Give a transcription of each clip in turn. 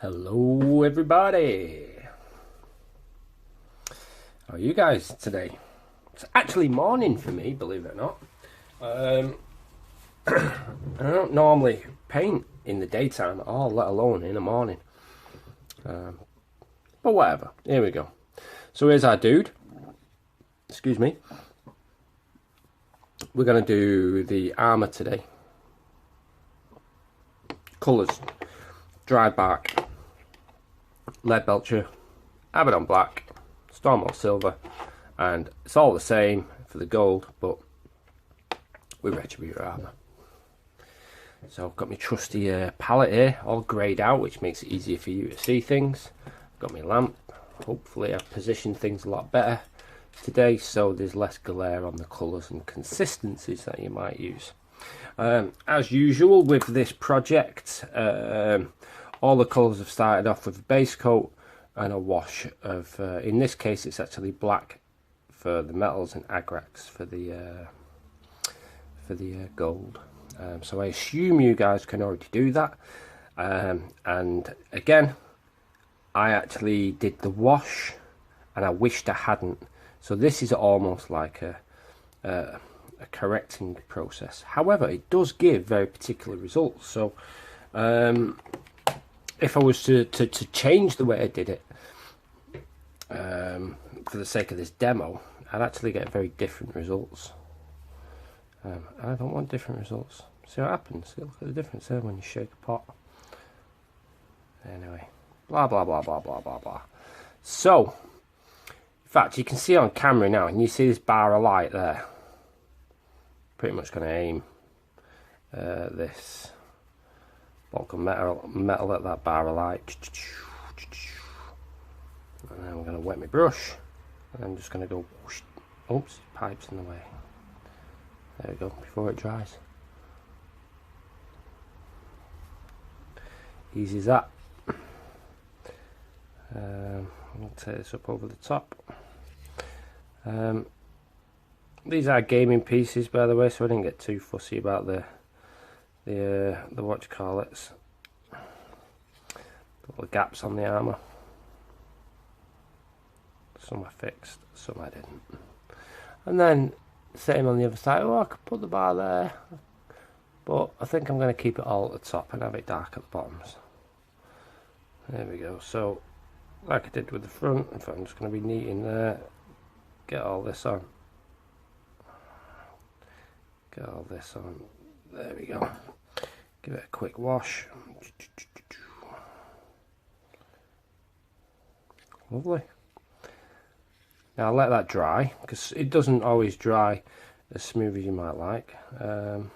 Hello everybody! How are you guys today? It's actually morning for me, believe it or not. I don't normally paint in the daytime at all, let alone in the morning. But whatever, here we go. So here's our dude. Excuse me. We're going to do the Armour today. Colours. Dry bark. Lead belcher. Abaddon black. Stormwell silver. And it's all the same for the gold, but with Retributor Armour. So I've got my trusty palette here, all greyed out, which makes it easier for you to see things. Got my lamp. Hopefully I've positioned things a lot better today, so there's less glare on the colours and consistencies that you might use. As usual with this project, all the colours have started off with a base coat and a wash of, in this case it's actually black for the metals and agrax for the gold. So I assume you guys can already do that. And again, I actually did the wash and I wished I hadn't. So this is almost like a correcting process. However, it does give very particular results. So if I was to change the way I did it for the sake of this demo, I'd actually get very different results. I don't want different results. See what happens? Look at the difference there when you shake a pot. Anyway, blah blah blah blah blah blah blah. So, in fact, you can see on camera now, and you see this bar of light there. Pretty much going to aim this block of metal at that bar of light. And then I'm going to wet my brush, and I'm just going to go. Whoosh. Oops, pipe's in the way. There we go, before it dries. Easy as that. I'm going to take this up over the top. These are gaming pieces, by the way, so I didn't get too fussy about the what you call it, the little gaps on the armour. Some I fixed, some I didn't. And then same on the other side. Oh, I could put the bar there, but I think I'm going to keep it all at the top and have it dark at the bottoms. There we go. So like I did with the front, in fact I'm just going to be neat in there, get all this on, get all this on, there we go, give it a quick wash. Lovely. Now I'll let that dry, because it doesn't always dry as smooth as you might like. I'll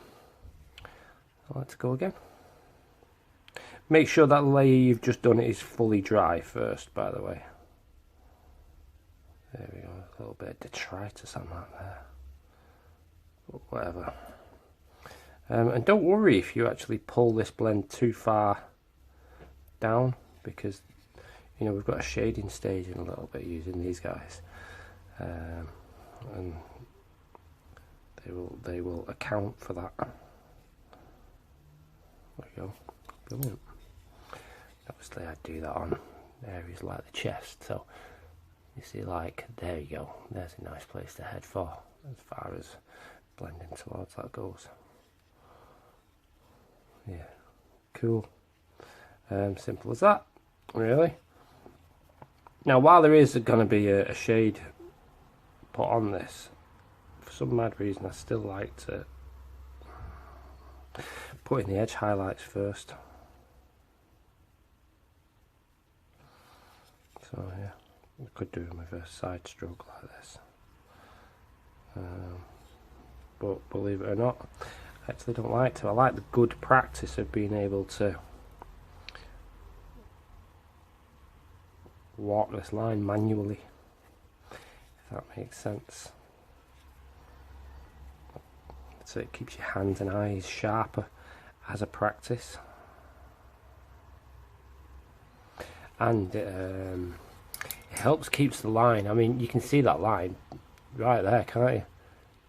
let it go again. Make sure that layer you've just done is fully dry first, by the way. There we go, a little bit of detritus on that there. But whatever. And don't worry if you actually pull this blend too far down, because you know we've got a shading stage in a little bit using these guys. And they will account for that. There we go, brilliant. Obviously I do that on areas like the chest, so you see, like, there you go, there's a nice place to head for as far as blending towards that goes. Yeah, cool. Simple as that, really. Now while there is going to be a shade put on this, for some mad reason I still like to put in the edge highlights first. So yeah, we could do them with a side stroke like this. But believe it or not, I actually don't like to. I like the good practice of being able to walk this line manually, if that makes sense. So it keeps your hands and eyes sharper as a practice. And it helps keeps the line. I mean, you can see that line right there, can't you?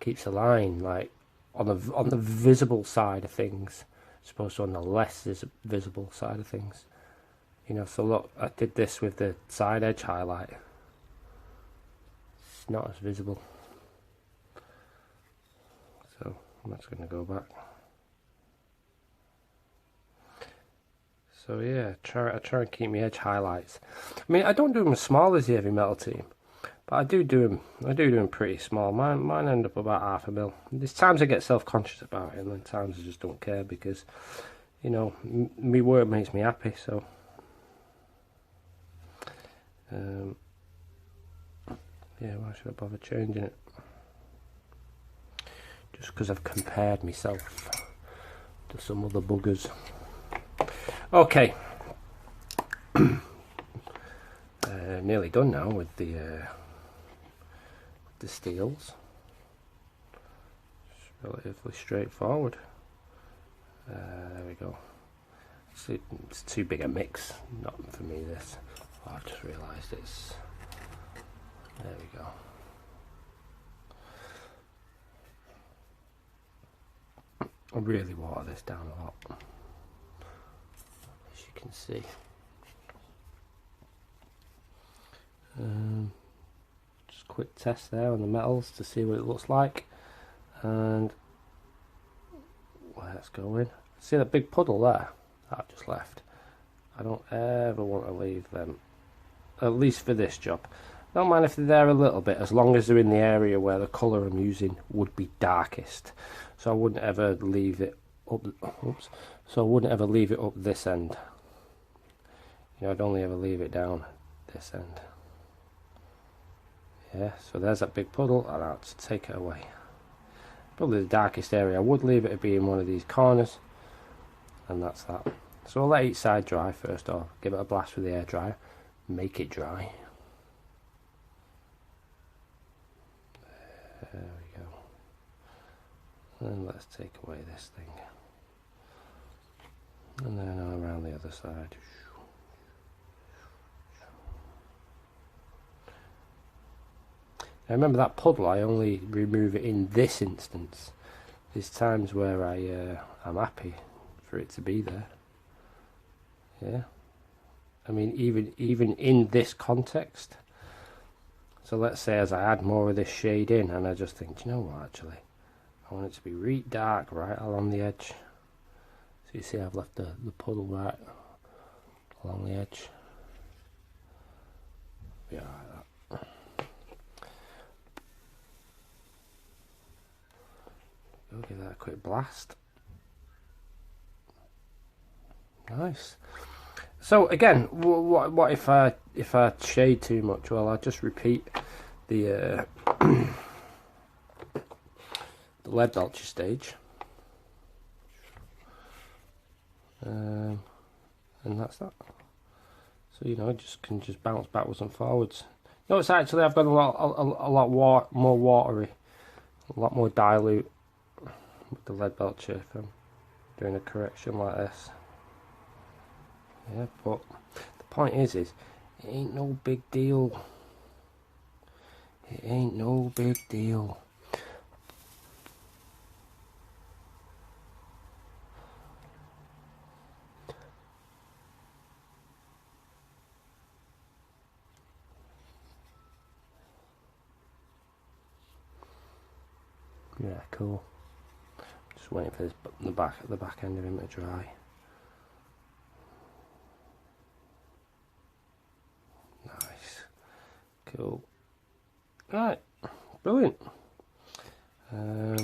Keeps the line like on the visible side of things, as opposed to on the less visible side of things. You know, so look, I did this with the side edge highlight. It's not as visible. So I'm just going to go back. So yeah, I try and keep my edge highlights. I mean, I don't do them as small as the heavy metal team, but I do them pretty small. Mine end up about 1/2 mil. There's times I get self-conscious about it, and then times I just don't care because, you know, my work makes me happy. So yeah, why should I bother changing it? Just because I've compared myself to some other buggers. Okay, nearly done now with the steels. It's relatively straightforward. There we go. It's too big a mix, not for me this. Oh, I've just realised it's... There we go. I really water this down a lot, as you can see. Just quick test there on the metals to see what it looks like, and let's go in. See that big puddle there that I've just left? I don't ever want to leave them, at least for this job. I don't mind if they're there a little bit, as long as they're in the area where the colour I'm using would be darkest. So I wouldn't ever leave it up. Oops. So I wouldn't ever leave it up this end. You know, I'd only ever leave it down this end. Yeah. So there's that big puddle, and I'll just take it away. Probably the darkest area. I would leave it to be in one of these corners, and that's that. So I'll let each side dry first, or give it a blast with the airdryer, make it dry. There we go. And let's take away this thing. And then around the other side. Now remember that puddle, I only remove it in this instance. There's times where I'm happy for it to be there. Yeah. I mean, even in this context. So let's say as I add more of this shade in, and I just think, you know what, actually, I want it to be really dark right along the edge. So you see I've left the puddle right along the edge. Yeah, like that. Go give that a quick blast. Nice. So again, what if I shade too much? Well, I just repeat the the lead belcher stage, and that's that. So you know, can just bounce backwards and forwards. Notice actually I've got a lot more watery, a lot more dilute with the lead belcher if I'm doing a correction like this. Yeah, but the point is it ain't no big deal. It ain't no big deal. Yeah, cool. Just waiting for this, the back end of him to dry. Nice, cool. Right, brilliant. Right,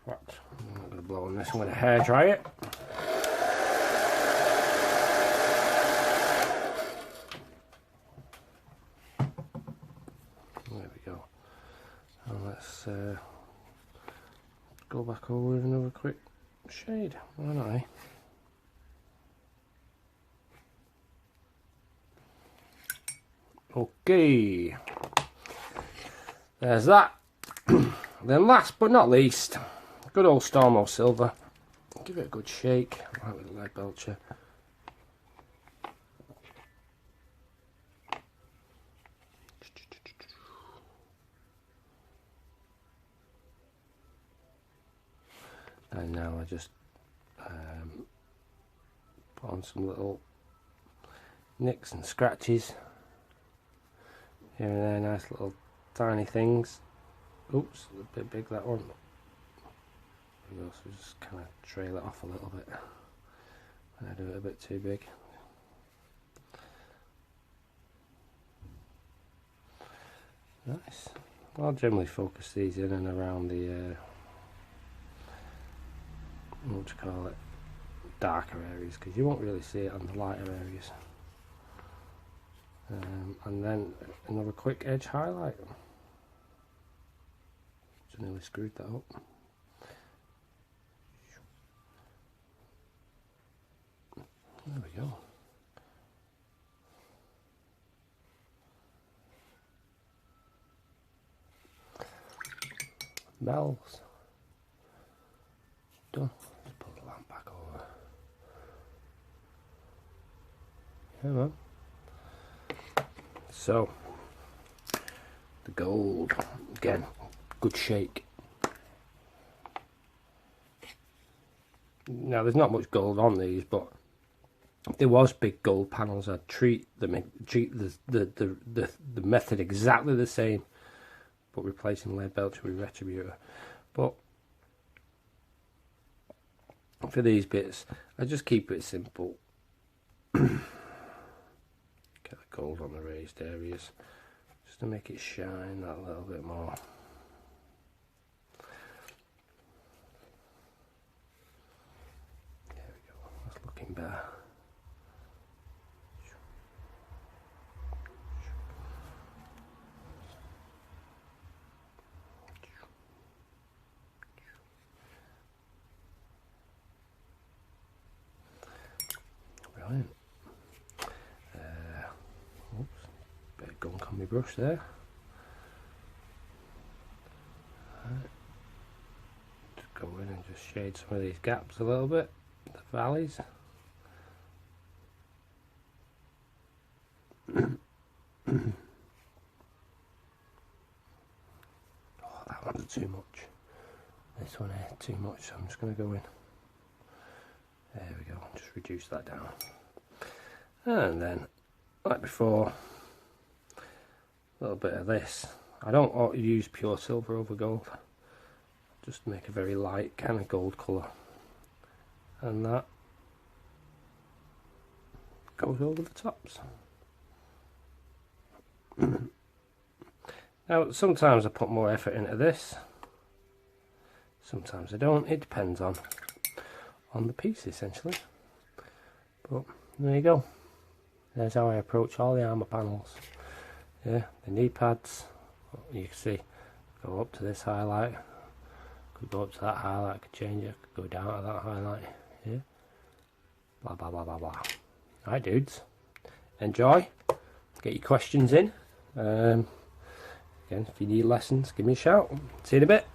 I'm not going to blow on this. I'm going to hair dry it. There we go. And let's go back over with another quick shade. Why not, eh? Okay, there's that. Then last but not least, good old Armour silver. Give it a good shake, right with the lead belcher. And now I just put on some little nicks and scratches here and there, nice little tiny things. Oops, a bit big that one. We also just kind of trail it off a little bit when I do it a bit too big. Nice. I'll generally focus these in and around the what do you call it, darker areas, because you won't really see it on the lighter areas. And then another quick edge highlight. Just nearly screwed that up. There we go. Bells. Done. Let's pull the lamp back over. Yeah, man. So, the gold. Again, good shake. Now, there's not much gold on these, but if there was big gold panels, I'd treat the method exactly the same, but replacing lead belcher with retributor. But for these bits, I just keep it simple. Get the gold on the raised areas just to make it shine that little bit more. There we go, that's looking better. Brilliant. Oops, bit of gunk on my brush there. Right. Just go in and just shade some of these gaps a little bit, the valleys. Oh, that one's too much. This one here, too much, so I'm just going to go in. There we go, just reduce that down. And then, like before, a little bit of this. I don't use pure silver over gold, just to make a very light kind of gold colour. And that goes over the tops. Now, sometimes I put more effort into this, sometimes I don't. It depends on the piece, essentially. But there you go. There's how I approach all the Armour panels. Yeah, the knee pads, you can see, go up to this highlight, could go up to that highlight, could change it, could go down to that highlight. Yeah, blah blah blah blah blah. Alright, dudes, enjoy. Get your questions in. Again, if you need lessons, give me a shout. See you in a bit.